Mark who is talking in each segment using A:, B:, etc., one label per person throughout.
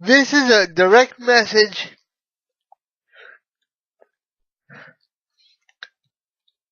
A: This is a direct message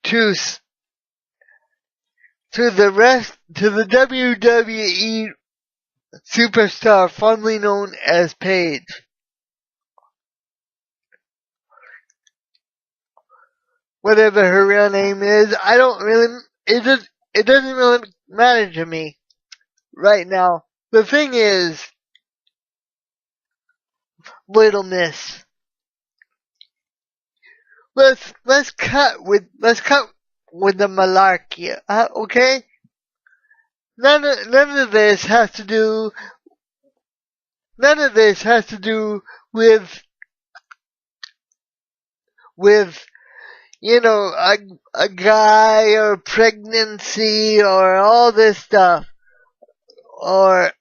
A: to the WWE superstar fondly known as Paige. Whatever her real name is, it doesn't really matter to me right now. The thing is, Little Miss, let's cut with the malarkey, okay? None of this has to do with a guy or pregnancy or all this stuff, or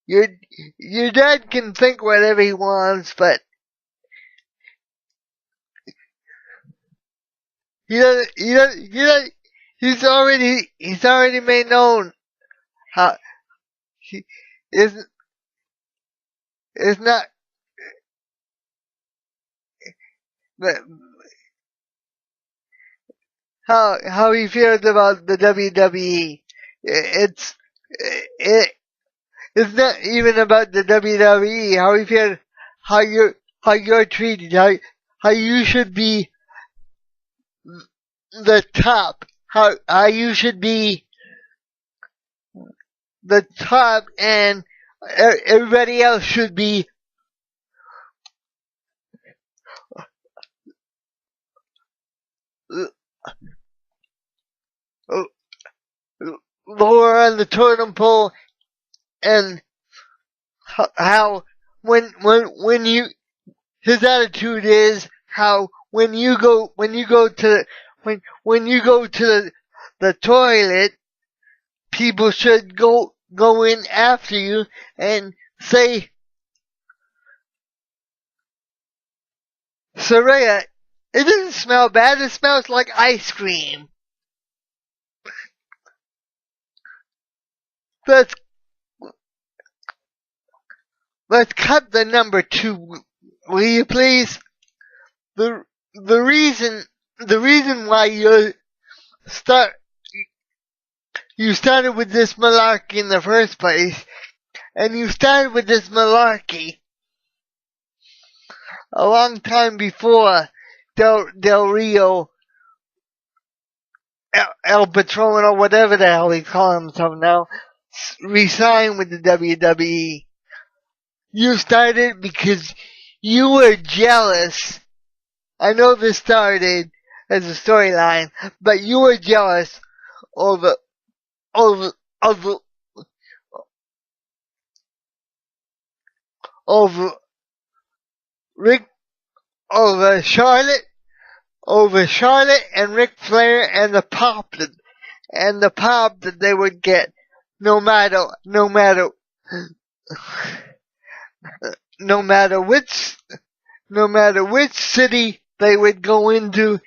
A: your dad can think whatever he wants, but he's already made known how he isn't. It's not. How he feels about the WWE. It's not even about the WWE. How he feels, how you're treated, how you should be the top, how you should be the top, and everybody else should be lower on the totem pole, and how when you his attitude is how when you go to the toilet, people should go in after you and say, Soraya, it doesn't smell bad, it smells like ice cream. Let's cut the number 2, will you please? The reason why you started with this malarkey in the first place, and you started with this malarkey a long time before Del Rio, El Patron, or whatever the hell he calls himself now, re-signed with the WWE. You started because you were jealous. I know this started as a storyline, but you were jealous of Charlotte and Ric Flair, and the pop that they would get no matter which city they would go into.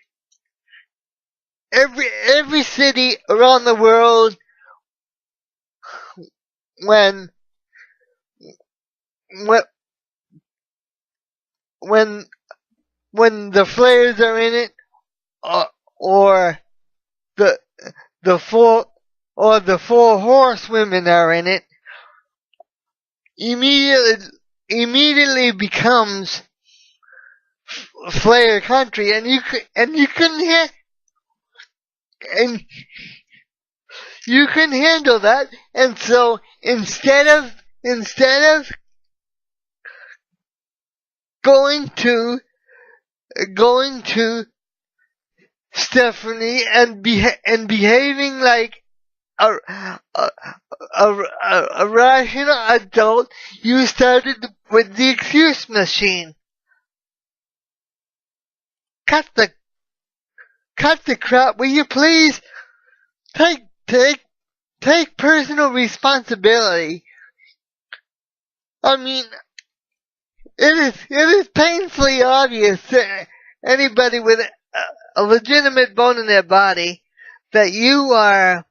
A: Every city around the world, when the Flairs are in it, or the four horsewomen are in it, immediately becomes Flair country, and you can handle that. And so instead of going to Stephanie and behaving like a rational adult, you started with the excuse machine. Cut the crap, will you please? Take personal responsibility. I mean, it is painfully obvious to anybody with a legitimate bone in their body that you are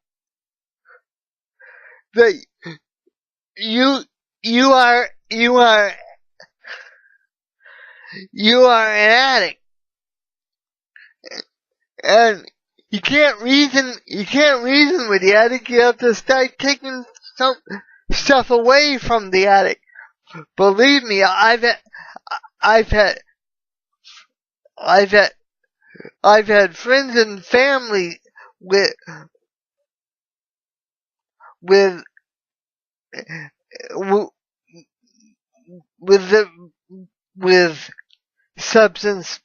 A: that you are an addict, and you can't reason with the addict. You have to start taking some stuff away from the addict. Believe me, I've had friends and family with with with substance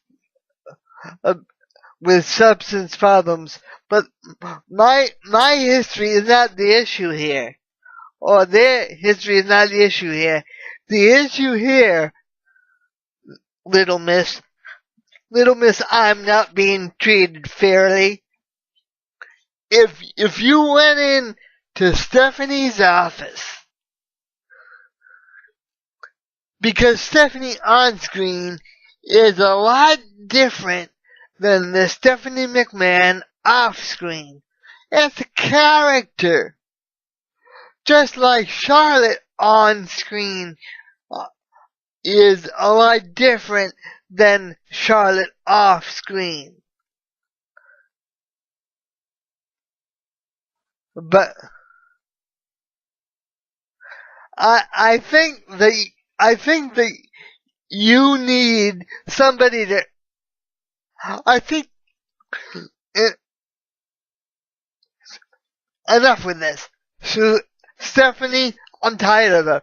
A: problems, but my history is not the issue here, or their history is not the issue here. The issue here, little miss, I'm not being treated fairly. If you went in to Stephanie's office, because Stephanie on screen is a lot different than the Stephanie McMahon off screen. It's a character. Just like Charlotte on screen is a lot different than Charlotte off screen. But I think that you need somebody to. I think enough with this. So, Stephanie, I'm tired of her.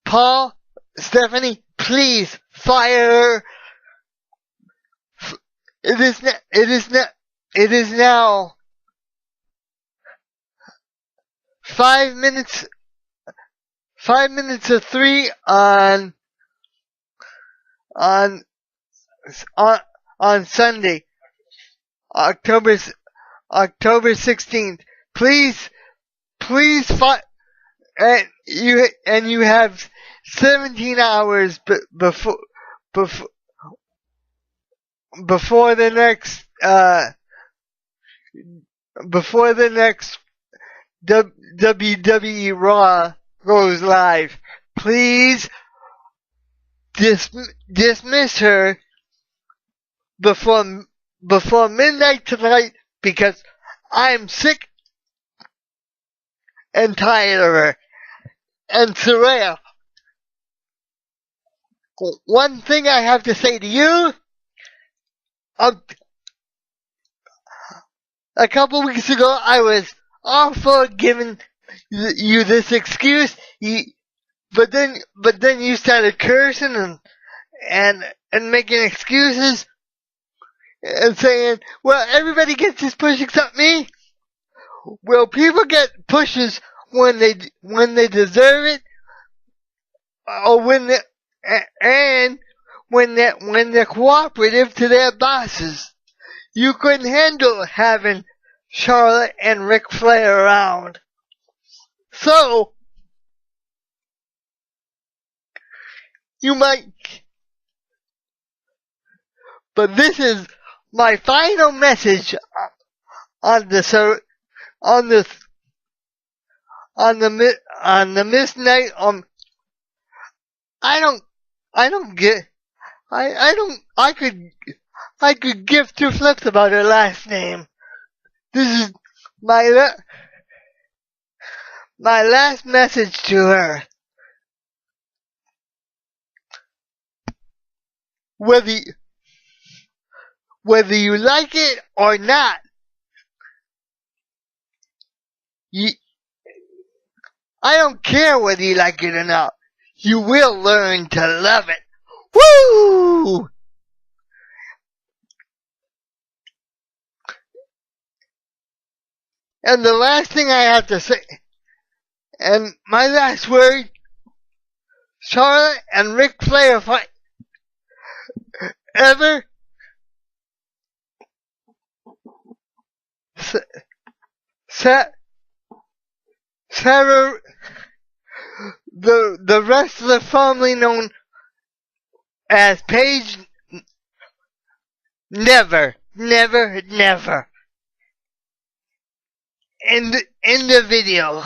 A: Paul, Stephanie, please fire her. It is now 5 minutes to 3 on Sunday, October 16th. Please and you have 17 hours before the next WWE Raw goes live. Please dismiss her before midnight tonight, because I'm sick and tired of her. And Saraya, one thing I have to say to you, a couple weeks ago I was all for giving you this excuse, but then you started cursing and making excuses and saying, well, everybody gets this push except me. Well, people get pushes when they deserve it, or when they're cooperative to their bosses. You couldn't handle having Charlotte and Ric Flair around. So, you might, but this is my final message on the Miss Night. I could give two flips about her last name. This is my last message to her. Whether you like it or not, I don't care whether you like it or not. You will learn to love it. Woo! And the last thing I have to say, and my last word, Charlotte and Ric Flair fight ever. Sarah, the wrestler formerly known as Paige, never. End the video.